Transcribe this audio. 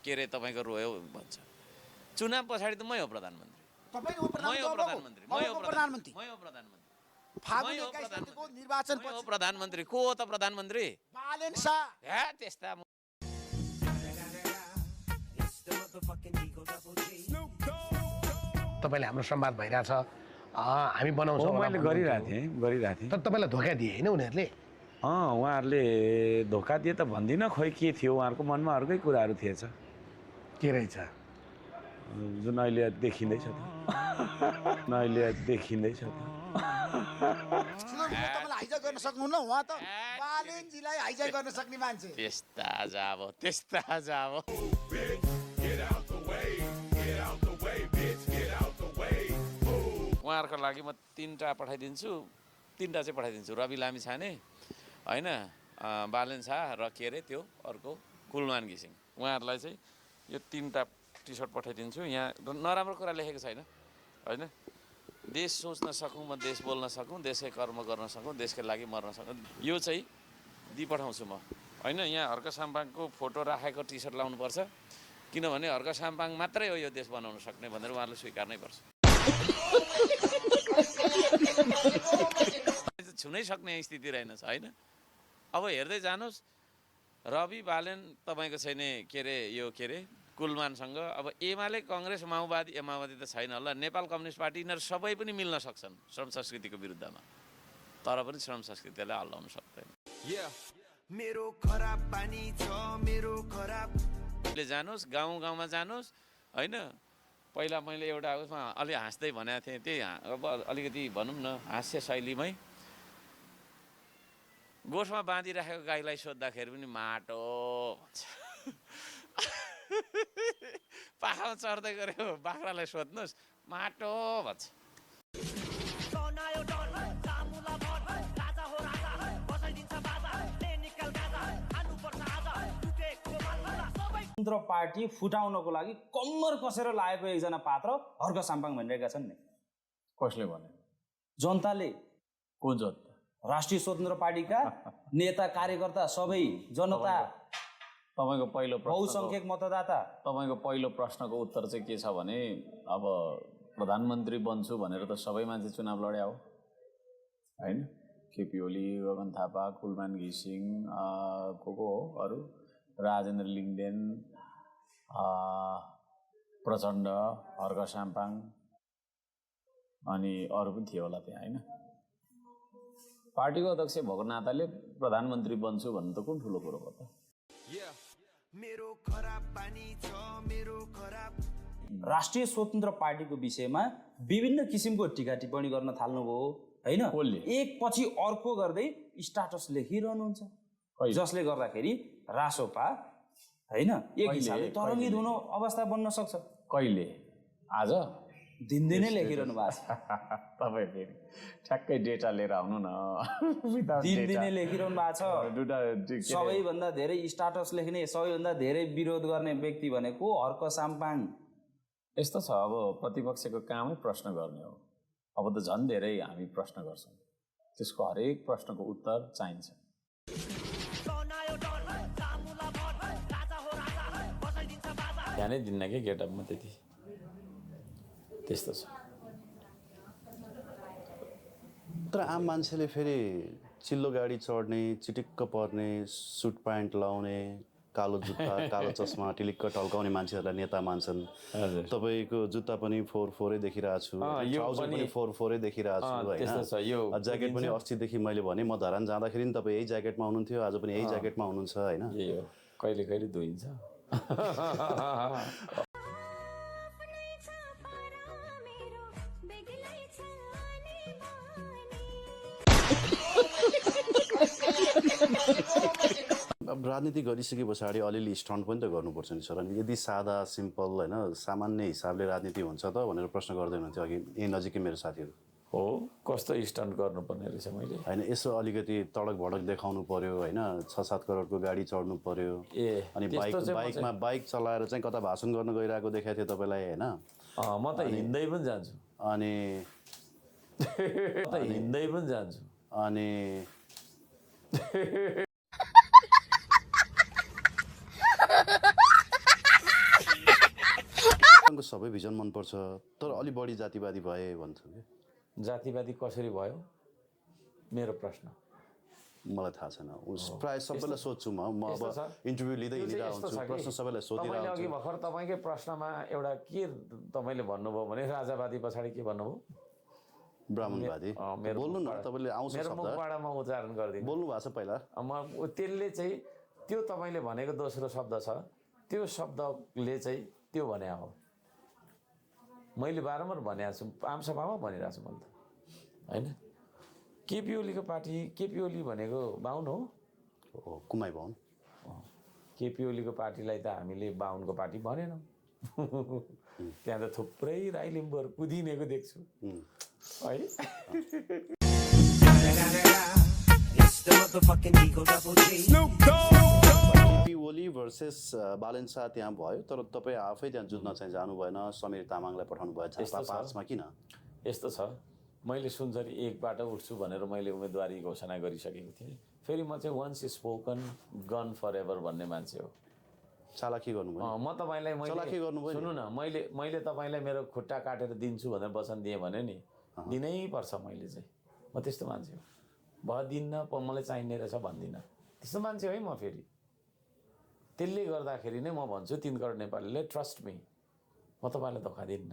के अरे तपाईँको रोयो भन्छ। चुनाव पछाडि त मै हो प्रधानमन्त्री, तपाईको प्रधानमन्त्री, प्रधानमन्त्री मै हो प्रधानमन्त्री, फागुन 21 गतेको निर्वाचन मै हो पछि प्रधानमन्त्री। को हो त प्रधानमन्त्री? बालेन शाह। हे त्यस्ता तपाईँले हाम्रो संवाद भइरहेछ, हामी बनाउँछौँ। मैले गरिरहेको थिएँ तर तपाईँलाई धोका दिए होइन उनीहरूले? उहाँहरूले धोका दिए त भन्दिनँ, खोइ के थियो उहाँहरूको मनमा, अर्कै कुराहरू थिएछ के रहेछ जुन अहिले देखिँदैछ त तपाईँलाई हाइज्याक गर्न सक्नुहुन्न, उहाँ त बालेनजीलाई हाइज्याक गर्न सक्ने मान्छे। त्यस्ता जाब उहाँहरूको लागि म 3टा पठाइदिन्छु, 3टा चाहिँ पठाइदिन्छु। रवि लामिछाने होइन, बालेन शाह र के अरे त्यो अर्को कुलमान घिसिङ, उहाँहरूलाई चाहिँ यो 3टा टी सर्ट पठाइदिन्छु। यहाँ नराम्रो कुरा लेखेको छैन होइन। देश सोच्न सकौँ, म देश बोल्न सकौँ, देशकै कर्म गर्न सकौँ, देशकै लागि मर्न सकौँ, यो चाहिँ दिइपठाउँछु म होइन। यहाँ हर्क साम्पाङको फोटो राखेको टी सर्ट लाउनुपर्छ, किनभने हर्क साम्पाङ मात्रै हो यो देश बनाउन सक्ने भनेर उहाँहरूले स्वीकार्नै पर्छ। छुनै सक्ने स्थिति रहेनछ होइन। अब हेर्दै जानुहोस्, रवि बालेन तपाईँको छैन के अरे यो के अरे कुलमानसँग। अब एमाले कङ्ग्रेस माओवादी त छैन होला, नेपाल कम्युनिस्ट पार्टी यिनीहरू सबै पनि मिल्न सक्छन् श्रम संस्कृतिको विरुद्धमा, तर पनि श्रम संस्कृतिलाई हल्लाउन सक्दैन। जानुहोस् गाउँमा जानुहोस् होइन। पहिला मैले एउटा उसमा अलि हाँस्दै भनेको थिएँ, त्यही अब अलिकति भनौँ न हास्य शैलीमै, गोठमा बाँधिराखेको गाईलाई सोद्धाखेरि पनि माटो भन्छ। पाखामा चढ्दै गरेको बाख्रालाई सोध्नुहोस्, माटो भन्छ। स्वतन्त्र पार्टी फुटाउनको लागि कम्मर कसेर लागेको एकजना पात्र हर्क साम्पाङ भनिरहेका छन् नि। कसले भने? जनताले। को जनता? राष्ट्रिय स्वतन्त्र पार्टीका नेता कार्यकर्ता सबै जनता, तपाईँको पहिलो बहुसङ्ख्यक मतदाता। तपाईँको पहिलो प्रश्नको उत्तर चाहिँ के छ भने, अब प्रधानमन्त्री बन्छु भनेर त सबै मान्छे चुनाव लड्या हो होइन। केपी ओली, गगन थापा, कुलमान घिसिङ, को हो अरू, राजेन्द्र लिङ्गदेन, प्रचण्ड, हर्क साम्पाङ अनि अरू पनि थियो होला त्यहाँ होइन। पार्टीको अध्यक्ष भएको नाताले प्रधानमन्त्री बन्छु भन्नु त कुन ठुलो कुरो हो त? राष्ट्रिय स्वतन्त्र पार्टीको विषयमा विभिन्न किसिमको टीका टिप्पणी गर्न थाल्नुभयो होइन। एक पछि अर्को गर्दै स्टाटस लेखिरहनुहुन्छ, जसले गर्दाखेरि रासोपा होइन एक हिसाबले तरङ्गित हुने अवस्था बन्न सक्छ। कहिले? आज दिनदिनै लेखिरहनु भएको छ। तपाईँ फेरि ठ्याक्कै डेटा लिएर आउनु न। दिनदिनै लेखिरहनु भएको छ। सबैभन्दा धेरै स्टाटस लेख्ने, सबैभन्दा धेरै विरोध गर्ने व्यक्ति भनेको हर्क साम्पाङ। यस्तो छ, अब प्रतिपक्षको कामै प्रश्न गर्ने हो। अब त झन् धेरै हामी प्रश्न गर्छौँ, त्यसको हरेक प्रश्नको उत्तर चाहिन्छ। ध्यानै दिन्न कि गेटअपमा त्यस्तो छ। तर आम मान्छेले फेरि चिल्लो गाडी चढ्ने, चिटिक्क पर्ने, सुट प्यान्ट लाउने, कालो जुत्ता, कालो चस्मा, टिलिक्क टल्काउने मान्छेहरूलाई नेता मान्छन्। तपाईँको जुत्ता पनि फोहोरै देखिरहेको छु, ट्राउजर पनि फोहोरै देखिरहेको छु होइन। ज्याकेट पनि अस्तिदेखि मैले भने म धरान जाँदाखेरि नि तपाईँ यही ज्याकेटमा हुनुहुन्थ्यो, आज पनि यही ज्याकेटमा हुनुहुन्छ होइन। कहिले कहिले धोइन्छ। अब राजनीति गरिसके पछाडि अलिअलि स्टन्ट पनि त गर्नुपर्छ नि सर। अनि यदि सादा सिम्पल होइन सामान्य हिसाबले राजनीति हुन्छ त भनेर प्रश्न गर्दै हुनुहुन्थ्यो अघि यही नजिकै मेरो साथीहरू। हो, कस्तो स्टन्ट गर्नुपर्ने रहेछ मैले होइन, यसो अलिकति तडक भडक देखाउनु पर्यो होइन, 6-7 करोडको गाडी चढ्नु पर्यो अनि बाइक चलाएर चाहिँ कता भाषण गर्न गइरहेको देखाएको थियो तपाईँलाई होइन। म त हिँड्दै पनि जान्छु अनि सबै भिजन मनपर्छ तर अलि बढी जातिवादी भए भन्छ कि जातिवादी कसरी भयो मेरो प्रश्न मलाई थाहा छैन प्रायः सबैलाई सोध्छु म अब इन्टरभ्यू लिँदै हिँडिरहेको हुन्छु प्रश्न सबैलाई सोधिरहेको अघि भर्खर तपाईँकै प्रश्नमा एउटा के तपाईँले भन्नुभयो भने राजावादी पछाडि के भन्नुभयो ब्राह्मणवादी बोल्नु न तपाईँले आउँछ मेरो शब्द मुखबाट म उच्चारण गरिदिन्छु बोल्नु भएको छ पहिला त्यसले चाहिँ त्यो तपाईँले भनेको दोस्रो शब्द छ त्यो शब्दले चाहिँ त्यो भने हो मैले बारम्बार भनेको छु आमसभामा भनिरहेको छु मैले त होइन केपी ओलीको पार्टी केपी ओली भनेको बाहुन हो कुमाई बाहुन केपी ओलीको पार्टीलाई त हामीले बाहुनको पार्टी भनेनौँ त्यहाँ त थुप्रै राई लिम्बुहरू कुदिनेको देख्छु है केपी ओली भर्सेस बालेन शाह त्यहाँ भयो तर तपाईँ आफै त्यहाँ जुत्न चाहिँ जानु भएन समीर तामाङलाई पठाउनु भयो झापा 5 किन यस्तो छ मैले सुनचरी 1बाट उठ्छु भनेर मैले उम्मेदवारी घोषणा गरिसकेको थिएँ फेरि म चाहिँ once spoken gone forever भन्ने मान्छे हो चालाकी गर्नुभयो म तपाईँलाई चालाकी गर्नुभयो सुन्नु न मैले तपाईँलाई मेरो खुट्टा काटेर दिन्छु भनेर वचन दिएँ भने नि दिनै पर्छ मैले चाहिँ म त्यस्तो मान्छे हो दिन्न मलाई चाहिने रहेछ भन्दिनँ त्यस्तो मान्छे है म फेरि त्यसले गर्दाखेरि नै म भन्छु 3 करोड नेपालीले ट्रस्ट मी म तपाईँलाई धोका दिन्न